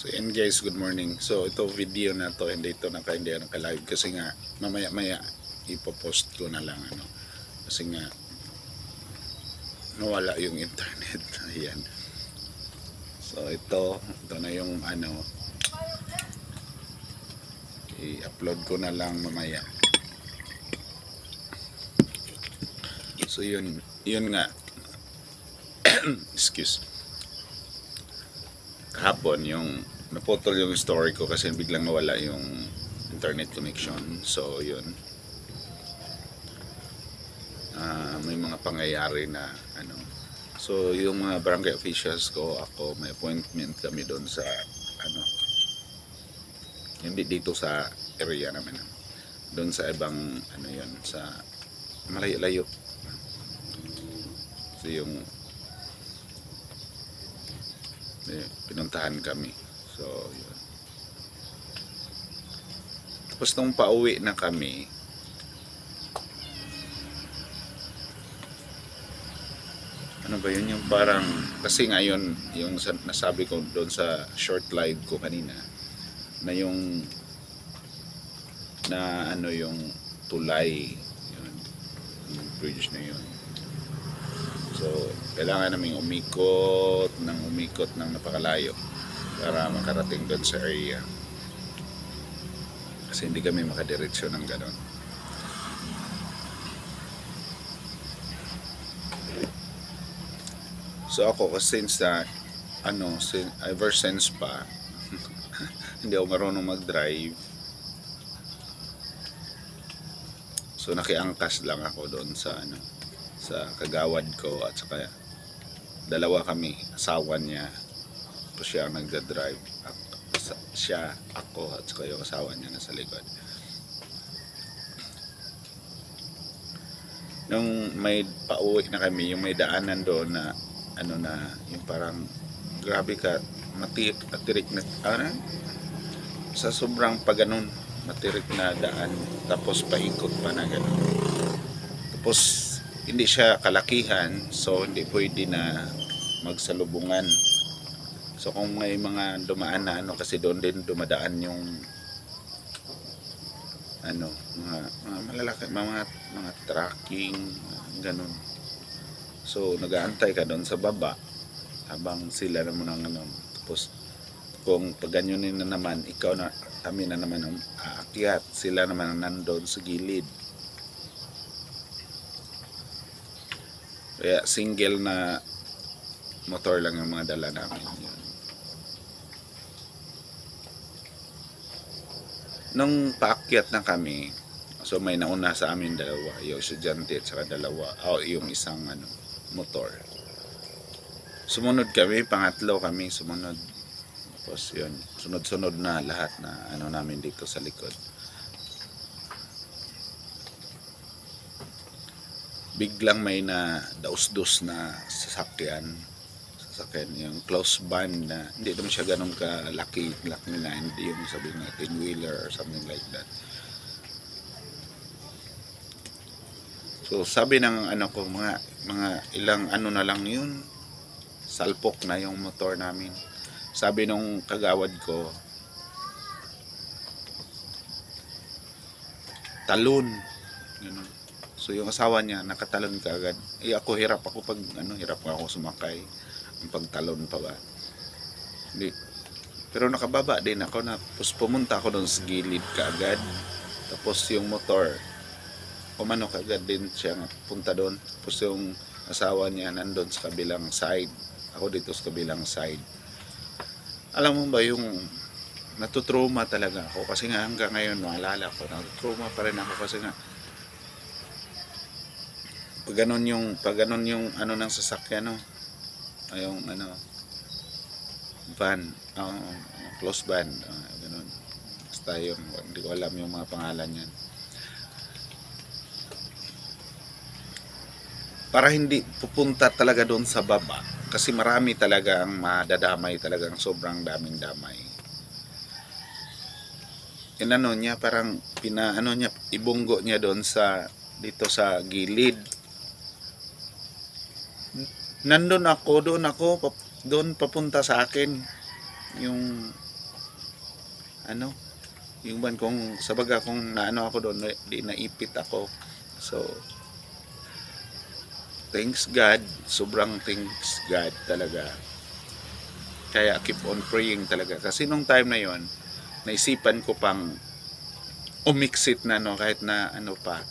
So yan guys, good morning. So ito video na to, hindi ito hindi naka-live kasi nga mamaya-maya ipopost ko na lang kasi nga nawala yung internet. Ayan. So ito na yung i-upload ko na lang mamaya. So yun nga. Excuse. Kahapon yung naputol yung story ko kasi biglang nawala yung internet connection. So yun, may mga pangyayari na so yung mga barangay officials ko, ako may appointment kami doon sa hindi dito sa area namin, doon sa ibang yun, sa malayo-layo. So yung pinuntahan kami. So yun. Tapos nung pauwi na kami, ano ba yun, yung parang kasi ngayon yung nasabi ko doon sa short live ko kanina na yung yung tulay yun, yung bridge na yun. So kailangan naming umikot ng napakalayo para makarating doon sa area kasi hindi kami makadiretso ng ganon. So ako kasi since ever since pa hindi ako marunong mag-drive, so nakiangkas lang ako doon sa sa kagawad ko at saka dalawa kami, asawa niya, tapos siya ang nagda-drive, siya, ako at saka yung asawa niya nasa likod. Nung may pauwi na kami, yung may daanan doon na yung parang grabe ka, matirik na sa sobrang paganon, matirik na daan, tapos paikot pa na gano'n. Tapos hindi siya kalakihan, so hindi pwede na magsalubungan. So kung may mga dumaan na kasi doon din dumadaan yung mga malalaki, mga trucking, ganun. So nag-aantay ka doon sa baba habang sila naman tapos kung paganyonin na naman, kami na naman ang aakyat, sila naman ang nandoon sa gilid. Kaya single na motor lang yung mga dala namin yun. Nung paakyat na kami, so may nauna sa amin dalawa, yung estudyante at saka yung isang motor. Sumunod kami, pangatlo kami sumunod. Tapos yun, sunod-sunod na lahat na namin dito sa likod. Biglang may na daus-dus na sasakyan yung close band na hindi naman siya ganun kalaki na hindi yung sabihin na 10-wheeler or something like that. So sabi ng ko, mga ilang na lang yun, salpok na yung motor namin. Sabi nung kagawad ko, talon ganun. So yung asawa niya nakatalon kaagad. Ako hirap ako pag hirap ako sumakay. Ang pagtalon pa ba? Hindi. Pero nakababa din ako na pumunta ako doon sa gilid kaagad. Tapos yung motor kaagad din siya punta doon. Tapos yung asawa niya nandun sa kabilang side. Ako dito sa kabilang side. Alam mo ba yung natutrauma talaga ako kasi nga hanggang ngayon maalala ko, natutrauma pa rin ako kasi nga pag ganon yung ng sasakyan yung van, close van, ganon. Basta yung hindi ko alam yung mga pangalan yan. Para hindi pupunta talaga doon sa baba kasi marami talaga ang madadamay, talagang sobrang daming damay. Niya parang niya, ibunggo niya doon dito sa gilid. Doon papunta sa akin yung ano, yung ban kung sa baga kung naano ako doon, di naipit ako. So, thanks God, sobrang thanks God talaga. Kaya keep on praying talaga. Kasi nung time na yon, naisipan ko pang umiksit na no, kahit na ano pa.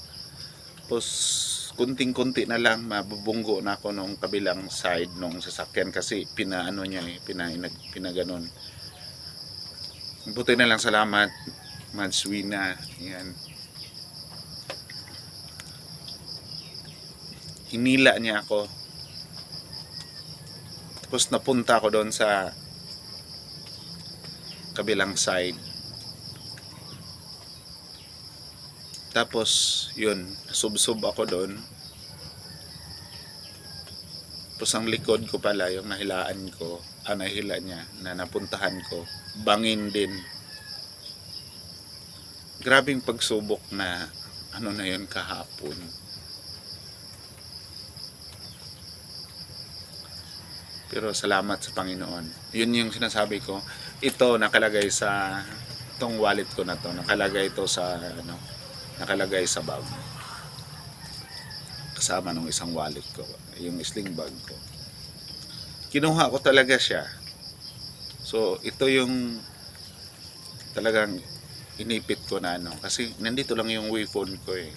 Tapos, kunting-kunti na lang, mabubunggo na ako nung kabilang side nung sasakyan kasi pinaano niya pinaganon. Buti na lang, salamat, Madswina. Yan. Hinila niya ako. Tapos napunta ako doon sa kabilang side. Tapos, yun, sub-sub ako doon. Tapos ang likod ko pala, yung nahilaan ko, nahila niya, na napuntahan ko, bangin din. Grabing pagsubok na, ano na yun kahapon. Pero salamat sa Panginoon. Yun yung sinasabi ko. Ito nakalagay sa itong wallet ko na to. Nakalagay ito sa nakalagay sa bag. Kasama ng isang wallet ko, yung sling bag ko. Kinuha ko talaga siya. So ito yung talagang inipit ko na kasi nandito lang yung phone ko eh.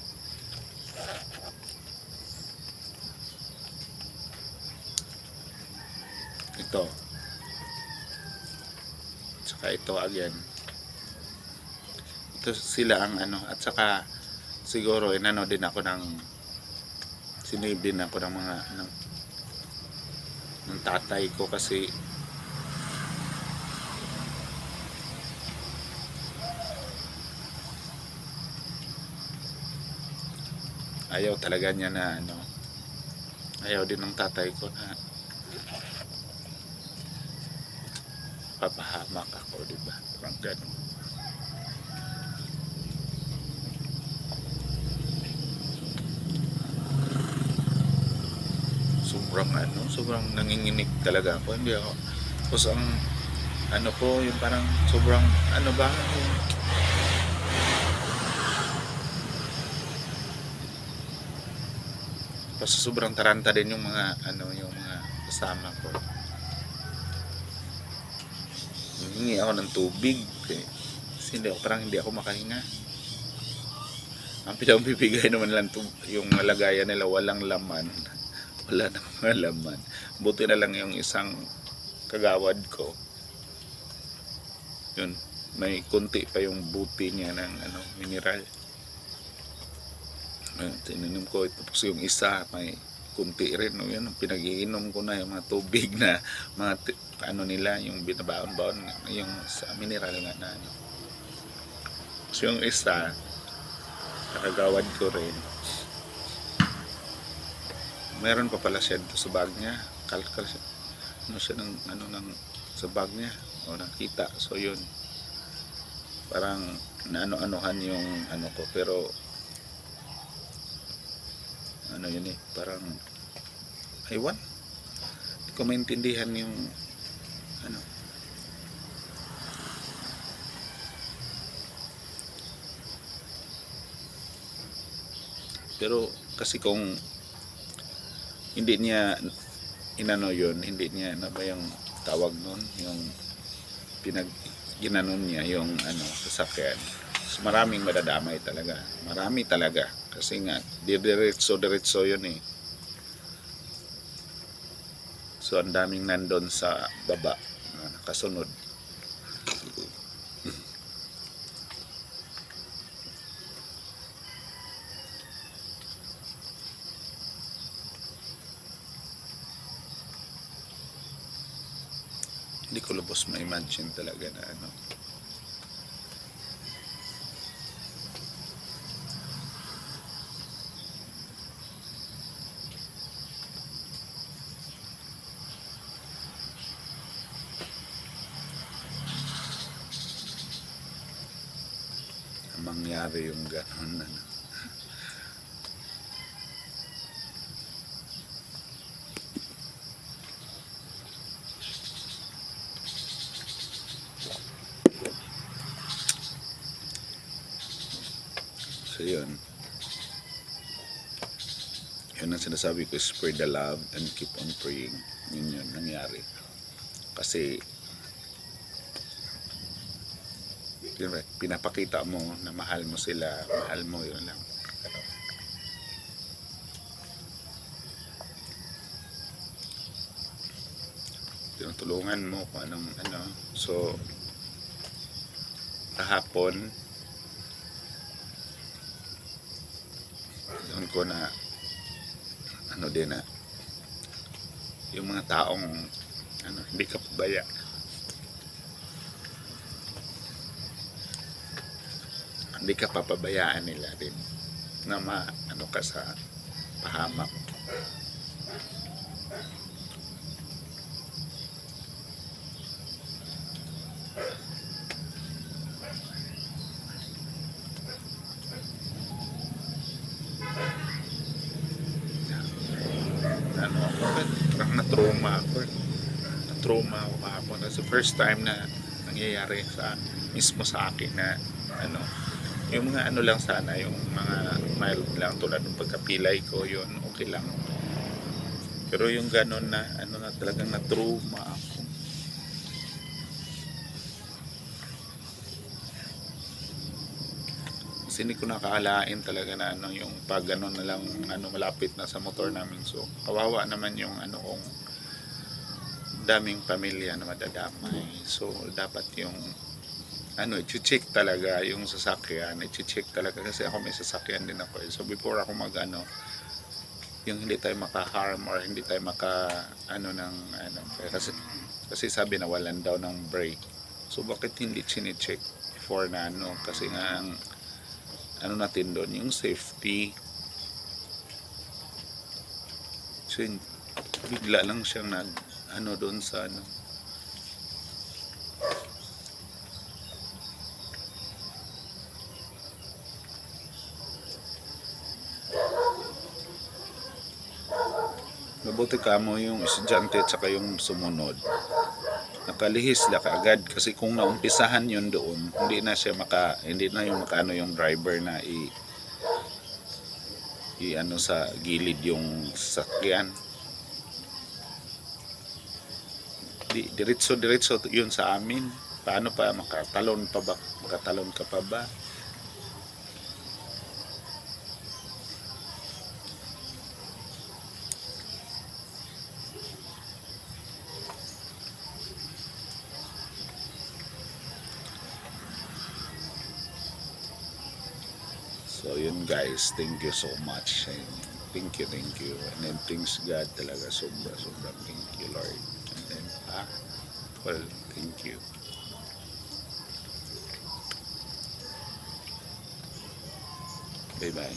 Ito. Saka ito again. Ito sila ang at saka siguro din ako ng sinave din ako ng mga ng tatay ko kasi ayaw talaga niya na ayaw din ng tatay ko na papahamak ako, diba? Parang ganun. Sobrang nanginginig talaga ako. Hindi ako. Tapos ang ko, yung parang sobrang tapos sobrang taranta din yung mga yung mga kasama ko. Hingi ako ng tubig kasi hindi ako makahinga. Ang pinabibigay naman lang yung lagayan nila walang laman. Wala namang laman. Buti na lang yung isang kagawad ko. Yun, may kunti pa yung buti niya ng mineral. Tininom ko. Tapos yung isa may kunti rin. Yun, pinag-iinom ko na yung mga tubig na mga nila, yung binabaon-baon yung sa mineral nga na Tapos yung isa kakagawad ko rin, meron pa pala siya dito sa bag niya. Kalkal siya. Siya ng sa bag niya. O nakita. So yun. Parang naano-anuhan yung ko. Pero yun eh. Parang aywan. Hindi ko maintindihan yung pero kasi kung hindi niya yun, hindi niya ba yung tawag nun, yung ginanon niya yung sasakyan. So, maraming madadamay talaga. Marami talaga. Kasi nga, diretso yun eh. So, ang daming nandun sa baba na nakasunod. Hindi ko lubos ma-imagine talaga na mangyari yung gano'n So yun. Yun ang sinasabi ko, spread the love and keep on praying. Yun nangyari. Kasi yun, pinapakita mo na mahal mo sila, mahal mo, yun lang. Tinutulungan mo kung anong ano. So kahapon doon ko na ano din na yung mga taong ano, hindi ka pabaya, hindi ka papabayaan nila din na ano ka sa pahamak. Ano ako, parang na-trauma ako. Na-trauma ako kahapon. That's the first time na nangyayari sa mismo sa akin na ano, yung mga ano lang sana, yung mga mild lang tulad ng pagkapilay ko, yun okay lang. Pero yung ganon na ano na talagang na-trauma ako. Kasi hindi ko nakakalain talaga na ano, yung pag ano na lang ano, malapit na sa motor namin. So kawawa naman yung ano kong daming pamilya na madadamay. So dapat yung ano, i-check talaga yung sasakyan, i-check talaga kasi ako may sasakyan din ako. So before ako mag ano, yung hindi tayo maka-harm or hindi tayo maka ano ng ano, kasi sabi na walan daw ng brake. So bakit hindi chine-check before na ano, kasi nga ang ano natin doon, yung safety. So bigla lang siyang nag ano doon sa ano, mabuti ka mo yung estudyante at saka yung sumunod, nakalihis la kaagad. Kasi kung naumpisahan yun doon, hindi na yung makaano yung driver na i ano sa gilid yung sasakyan. Diretso yun sa amin. Paano pa makatalon ka pa ba? So yun guys, thank you so much. Thank you. And then thanks God talaga, sobra thank you Lord. And then well, thank you. Bye bye.